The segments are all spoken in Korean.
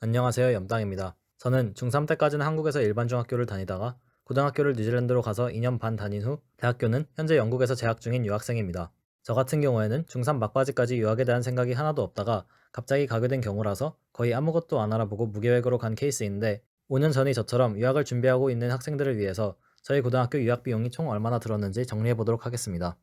안녕하세요. 염땅입니다. 저는 중3 때까지는 한국에서 일반 중학교를 다니다가 고등학교를 뉴질랜드로 가서 2년 반 다닌 후 대학교는 현재 영국에서 재학 중인 유학생입니다. 저 같은 경우에는 중3 막바지까지 유학에 대한 생각이 하나도 없다가 갑자기 가게 된 경우라서 거의 아무것도 안 알아보고 무계획으로 간 케이스인데 5년 전이 저처럼 유학을 준비하고 있는 학생들을 위해서 저희 고등학교 유학 비용이 총 얼마나 들었는지 정리해 보도록 하겠습니다.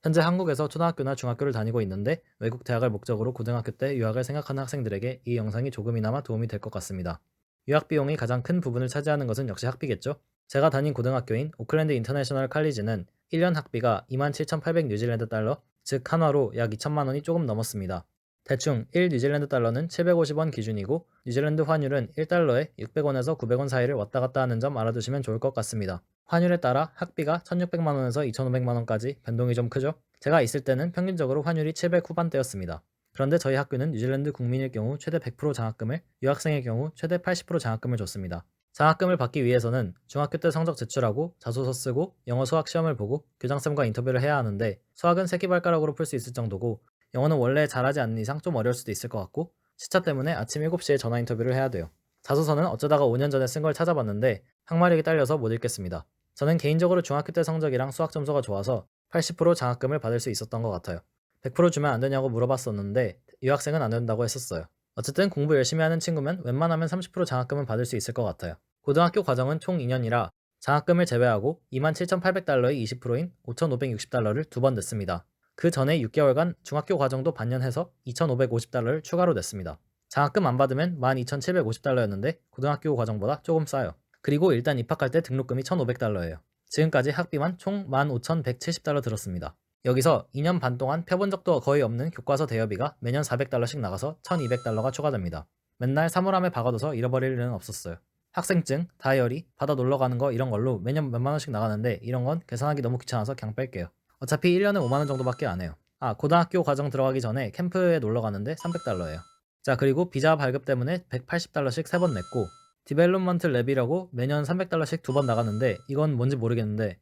현재 한국에서 초등학교나 중학교를 다니고 있는데 외국 대학을 목적으로 고등학교 때 유학을 생각하는 학생들에게 이 영상이 조금이나마 도움이 될 것 같습니다. 유학 비용이 가장 큰 부분을 차지하는 것은 역시 학비겠죠? 제가 다닌 고등학교인 오클랜드 인터내셔널 칼리지는 1년 학비가 27,800 뉴질랜드 달러, 즉 한화로 약 2천만 원이 조금 넘었습니다. 대충 1 뉴질랜드 달러는 750원 기준이고 뉴질랜드 환율은 1달러에 600원에서 900원 사이를 왔다 갔다 하는 점 알아두시면 좋을 것 같습니다. 환율에 따라 학비가 1,600만 원에서 2,500만 원까지 변동이 좀 크죠? 제가 있을 때는 평균적으로 환율이 700 후반대였습니다. 그런데 저희 학교는 뉴질랜드 국민일 경우 최대 100% 장학금을, 유학생의 경우 최대 80% 장학금을 줬습니다. 장학금을 받기 위해서는 중학교 때 성적 제출하고 자소서 쓰고 영어 수학 시험을 보고 교장쌤과 인터뷰를 해야 하는데 수학은 새끼발가락으로 풀 수 있을 정도고 영어는 원래 잘하지 않는 이상 좀 어려울 수도 있을 것 같고 시차 때문에 아침 7시에 전화 인터뷰를 해야 돼요. 자소서는 어쩌다가 5년 전에 쓴 걸 찾아봤는데 항마력이 딸려서 못 읽겠습니다. 저는 개인적으로 중학교 때 성적이랑 수학 점수가 좋아서 80% 장학금을 받을 수 있었던 것 같아요. 100% 주면 안 되냐고 물어봤었는데 유학생은 안 된다고 했었어요. 어쨌든 공부 열심히 하는 친구면 웬만하면 30% 장학금은 받을 수 있을 것 같아요. 고등학교 과정은 총 2년이라 장학금을 제외하고 27,800달러의 20%인 5,560달러를 두 번 냈습니다. 그 전에 6개월간 중학교 과정도 반년해서 2,550달러를 추가로 냈습니다. 장학금 안 받으면 12,750달러였는데 고등학교 과정보다 조금 싸요. 그리고 일단 입학할 때 등록금이 1,500달러예요. 지금까지 학비만 총 15,170달러 들었습니다. 여기서 2년 반 동안 펴본 적도 거의 없는 교과서 대여비가 매년 400달러씩 나가서 1,200달러가 추가됩니다. 맨날 사물함에 박아둬서 잃어버릴 일은 없었어요. 학생증, 다이어리, 바다 놀러 가는 거 이런 걸로 매년 몇만 원씩 나가는데 이런 건 계산하기 너무 귀찮아서 그냥 뺄게요. 어차피 1년에 5만 원 정도밖에 안 해요. 고등학교 과정 들어가기 전에 캠프에 놀러 가는데 300달러예요. 자, 그리고 비자 발급 때문에 180달러씩 3번 냈고 디벨롭먼트 랩이라고 매년 300달러씩 두 번 나가는데 이건 뭔지 모르겠는데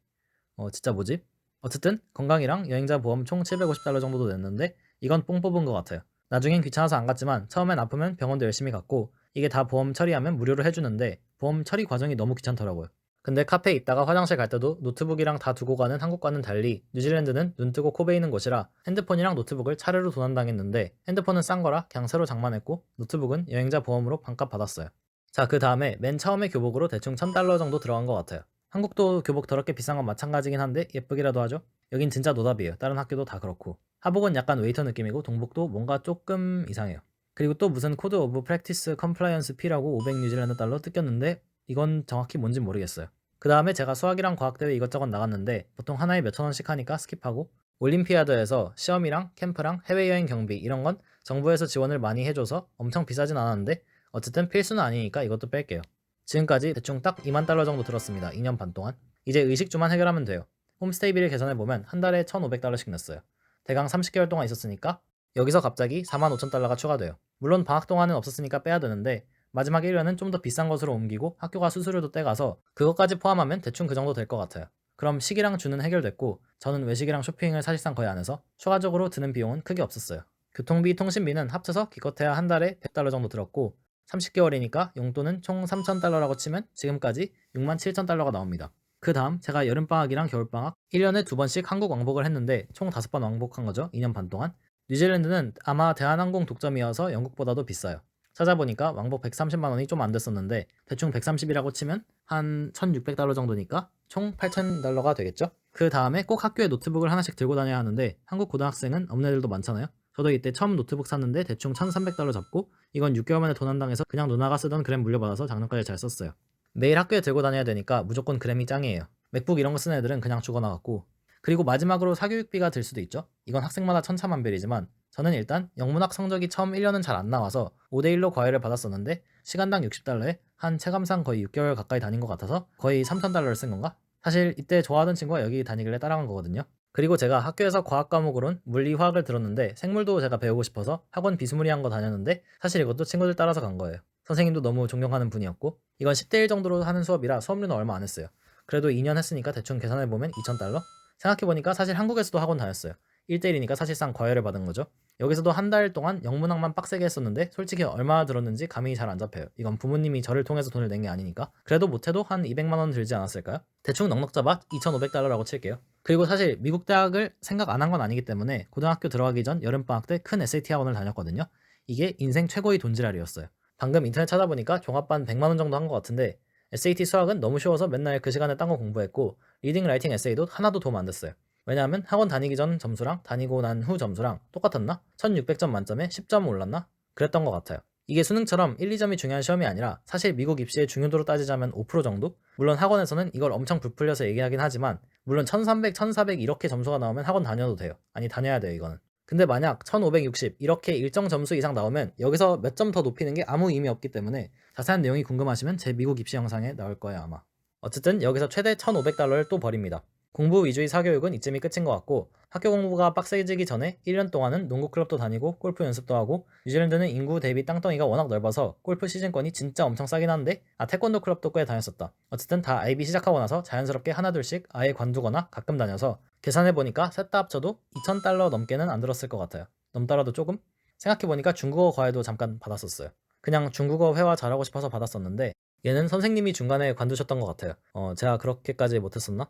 진짜 뭐지? 어쨌든 건강이랑 여행자 보험 총 750달러 정도도 냈는데 이건 뽕 뽑은 것 같아요. 나중엔 귀찮아서 안 갔지만 처음엔 아프면 병원도 열심히 갔고 이게 다 보험 처리하면 무료로 해주는데 보험 처리 과정이 너무 귀찮더라고요. 근데 카페에 있다가 화장실 갈 때도 노트북이랑 다 두고 가는 한국과는 달리 뉴질랜드는 눈 뜨고 코 베이는 곳이라 핸드폰이랑 노트북을 차례로 도난당했는데 핸드폰은 싼 거라 그냥 새로 장만했고 노트북은 여행자 보험으로 반값 받았어요. 자, 그 다음에 맨 처음에 교복으로 대충 1,000달러 정도 들어간 것 같아요. 한국도 교복 더럽게 비싼 건 마찬가지긴 한데 예쁘기라도 하죠? 여긴 진짜 노답이에요. 다른 학교도 다 그렇고. 하복은 약간 웨이터 느낌이고 동복도 뭔가 조금 이상해요. 그리고 또 무슨 코드 오브 프랙티스 컴플라이언스 피라고 500 뉴질랜드 달러 뜯겼는데 이건 정확히 뭔진 모르겠어요. 그 다음에 제가 수학이랑 과학대회 이것저것 나갔는데 보통 하나에 몇천 원씩 하니까 스킵하고 올림피아드에서 시험이랑 캠프랑 해외여행 경비 이런 건 정부에서 지원을 많이 해줘서 엄청 비싸진 않았는데 어쨌든 필수는 아니니까 이것도 뺄게요. 지금까지 대충 딱 2만 달러 정도 들었습니다. 2년 반 동안. 이제 의식주만 해결하면 돼요. 홈스테이비를 계산해보면 한 달에 1,500달러씩 냈어요. 대강 30개월 동안 있었으니까 여기서 갑자기 4만 5천 달러가 추가돼요. 물론 방학 동안은 없었으니까 빼야 되는데 마지막 1년은 좀 더 비싼 것으로 옮기고 학교가 수수료도 떼가서 그것까지 포함하면 대충 그 정도 될 것 같아요. 그럼 식이랑 주는 해결됐고 저는 외식이랑 쇼핑을 사실상 거의 안 해서 추가적으로 드는 비용은 크게 없었어요. 교통비, 통신비는 합쳐서 기껏해야 한 달에 100달러 정도 들었고 30개월이니까 용돈은 총 3,000달러라고 치면 지금까지 67,000달러가 나옵니다. 그 다음 제가 여름방학이랑 겨울방학 1년에 두 번씩 한국 왕복을 했는데 총 5번 왕복한 거죠. 2년 반 동안. 뉴질랜드는 아마 대한항공 독점이어서 영국보다도 비싸요. 찾아보니까 왕복 130만 원이 좀 안 됐었는데 대충 130이라고 치면 한 1,600달러 정도니까 총 8,000달러가 되겠죠? 그 다음에 꼭 학교에 노트북을 하나씩 들고 다녀야 하는데 한국 고등학생은 없는 애들도 많잖아요. 저도 이때 처음 노트북 샀는데 대충 1,300달러 잡고 이건 6개월 만에 돈 한 당해서 그냥 누나가 쓰던 그램 물려받아서 작년까지 잘 썼어요. 매일 학교에 들고 다녀야 되니까 무조건 그램이 짱이에요. 맥북 이런 거 쓰는 애들은 그냥 죽어나갔고 그리고 마지막으로 사교육비가 들 수도 있죠. 이건 학생마다 천차만별이지만 저는 일단 영문학 성적이 처음 1년은 잘 안 나와서 5대1로 과외를 받았었는데 시간당 60달러에 한 체감상 거의 6개월 가까이 다닌 것 같아서 거의 3,000달러를 쓴 건가? 사실 이때 좋아하던 친구가 여기 다니길래 따라간 거거든요. 그리고 제가 학교에서 과학 과목으론 물리, 화학을 들었는데 생물도 제가 배우고 싶어서 학원 비스무리한 거 다녔는데 사실 이것도 친구들 따라서 간 거예요. 선생님도 너무 존경하는 분이었고 이건 10대 1 정도로 하는 수업이라 수업료는 얼마 안 했어요. 그래도 2년 했으니까 대충 계산해보면 2,000달러? 생각해보니까 사실 한국에서도 학원 다녔어요. 1대1이니까 사실상 과외를 받은 거죠. 여기서도 한 달 동안 영문학만 빡세게 했었는데 솔직히 얼마나 들었는지 감이 잘 안 잡혀요. 이건 부모님이 저를 통해서 돈을 낸 게 아니니까. 그래도 못해도 한 200만 원 들지 않았을까요? 대충 넉넉 잡아 2,500달러라고 칠게요. 그리고 사실 미국 대학을 생각 안 한 건 아니기 때문에 고등학교 들어가기 전 여름방학 때 큰 SAT 학원을 다녔거든요. 이게 인생 최고의 돈지랄이었어요. 방금 인터넷 찾아보니까 종합반 100만 원 정도 한 것 같은데 SAT 수학은 너무 쉬워서 맨날 그 시간에 딴 거 공부했고 리딩, 라이팅, 에세이도 하나도 도움 안 됐어요. 왜냐하면 학원 다니기 전 점수랑 다니고 난 후 점수랑 똑같았나? 1600점 만점에 10점 올랐나? 그랬던 것 같아요. 이게 수능처럼 1, 2점이 중요한 시험이 아니라 사실 미국 입시의 중요도로 따지자면 5% 정도? 물론 학원에서는 이걸 엄청 부풀려서 얘기하긴 하지만 물론 1300, 1400 이렇게 점수가 나오면 학원 다녀도 돼요. 아니 다녀야 돼요 이거는. 근데 만약 1560 이렇게 일정 점수 이상 나오면 여기서 몇 점 더 높이는 게 아무 의미 없기 때문에 자세한 내용이 궁금하시면 제 미국 입시 영상에 나올 거예요 아마. 어쨌든 여기서 최대 1500달러를 또 버립니다. 공부 위주의 사교육은 이쯤이 끝인 것 같고 학교 공부가 빡세지기 전에 1년 동안은 농구 클럽도 다니고 골프 연습도 하고 뉴질랜드는 인구 대비 땅덩이가 워낙 넓어서 골프 시즌권이 진짜 엄청 싸긴 한데 태권도 클럽도 꽤 다녔었다. 어쨌든 다 IB 시작하고 나서 자연스럽게 하나둘씩 아예 관두거나 가끔 다녀서 계산해보니까 셋 다 합쳐도 2000달러 넘게는 안 들었을 것 같아요. 넘더라도 조금? 생각해보니까 중국어 과외도 잠깐 받았었어요. 그냥 중국어 회화 잘하고 싶어서 받았었는데 얘는 선생님이 중간에 관두셨던 것 같아요. 제가 그렇게까지 못했었나?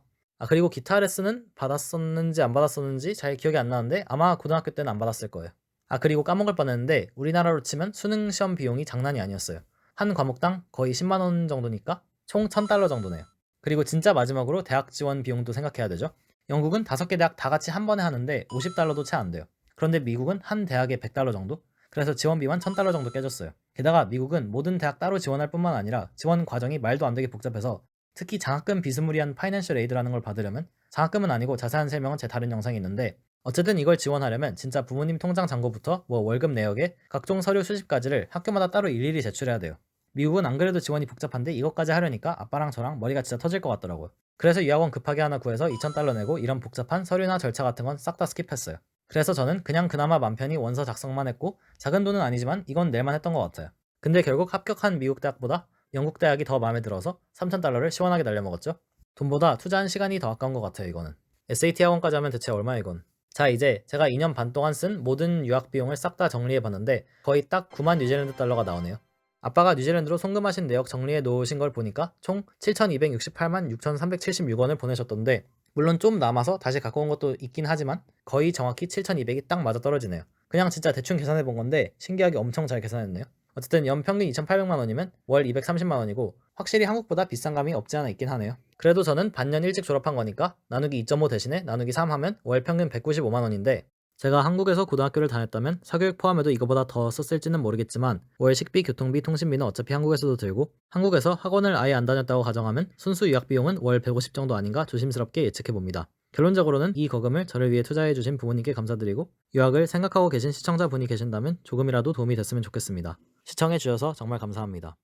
그리고 기타 레슨은 받았었는지 안 받았었는지 잘 기억이 안 나는데 아마 고등학교 때는 안 받았을 거예요. 그리고 까먹을 뻔했는데 우리나라로 치면 수능 시험 비용이 장난이 아니었어요. 한 과목당 거의 10만 원 정도니까 총 1000달러 정도네요. 그리고 진짜 마지막으로 대학 지원 비용도 생각해야 되죠. 영국은 5개 대학 다 같이 한 번에 하는데 50달러도 채 안 돼요. 그런데 미국은 한 대학에 100달러 정도? 그래서 지원비만 1000달러 정도 깨졌어요. 게다가 미국은 모든 대학 따로 지원할 뿐만 아니라 지원 과정이 말도 안 되게 복잡해서 특히 장학금 비스무리한 파이낸셜 에이드라는 걸 받으려면 장학금은 아니고 자세한 설명은 제 다른 영상에 있는데 어쨌든 이걸 지원하려면 진짜 부모님 통장 잔고부터 월급 내역에 각종 서류 수집까지를 학교마다 따로 일일이 제출해야 돼요. 미국은 안 그래도 지원이 복잡한데 이것까지 하려니까 아빠랑 저랑 머리가 진짜 터질 것 같더라고요. 그래서 유학원 급하게 하나 구해서 2000달러 내고 이런 복잡한 서류나 절차 같은 건 싹 다 스킵했어요. 그래서 저는 그냥 그나마 맘 편히 원서 작성만 했고 작은 돈은 아니지만 이건 낼만 했던 것 같아요. 근데 결국 합격한 미국 대학보다 영국 대학이 더 마음에 들어서 3000달러를 시원하게 날려먹었죠. 돈보다 투자한 시간이 더 아까운 것 같아요 이거는. SAT 학원까지 하면 대체 얼마야 이건. 자 이제 제가 2년 반 동안 쓴 모든 유학 비용을 싹 다 정리해봤는데 거의 딱 9만 뉴질랜드 달러가 나오네요. 아빠가 뉴질랜드로 송금하신 내역 정리해 놓으신 걸 보니까 총 7268만 6376원을 보내셨던데 물론 좀 남아서 다시 갖고 온 것도 있긴 하지만 거의 정확히 7200이 딱 맞아 떨어지네요. 그냥 진짜 대충 계산해 본 건데 신기하게 엄청 잘 계산했네요. 어쨌든 연평균 2,800만 원이면 월 230만 원이고 확실히 한국보다 비싼 감이 없지 않아 있긴 하네요. 그래도 저는 반년 일찍 졸업한 거니까 나누기 2.5 대신에 나누기 3 하면 월 평균 195만 원인데 제가 한국에서 고등학교를 다녔다면 사교육 포함해도 이거보다 더 썼을지는 모르겠지만 월 식비, 교통비, 통신비는 어차피 한국에서도 들고 한국에서 학원을 아예 안 다녔다고 가정하면 순수 유학 비용은 월 150 정도 아닌가 조심스럽게 예측해봅니다. 결론적으로는 이 거금을 저를 위해 투자해주신 부모님께 감사드리고 유학을 생각하고 계신 시청자분이 계신다면 조금이라도 도움이 됐으면 좋겠습니다. 시청해주셔서 정말 감사합니다.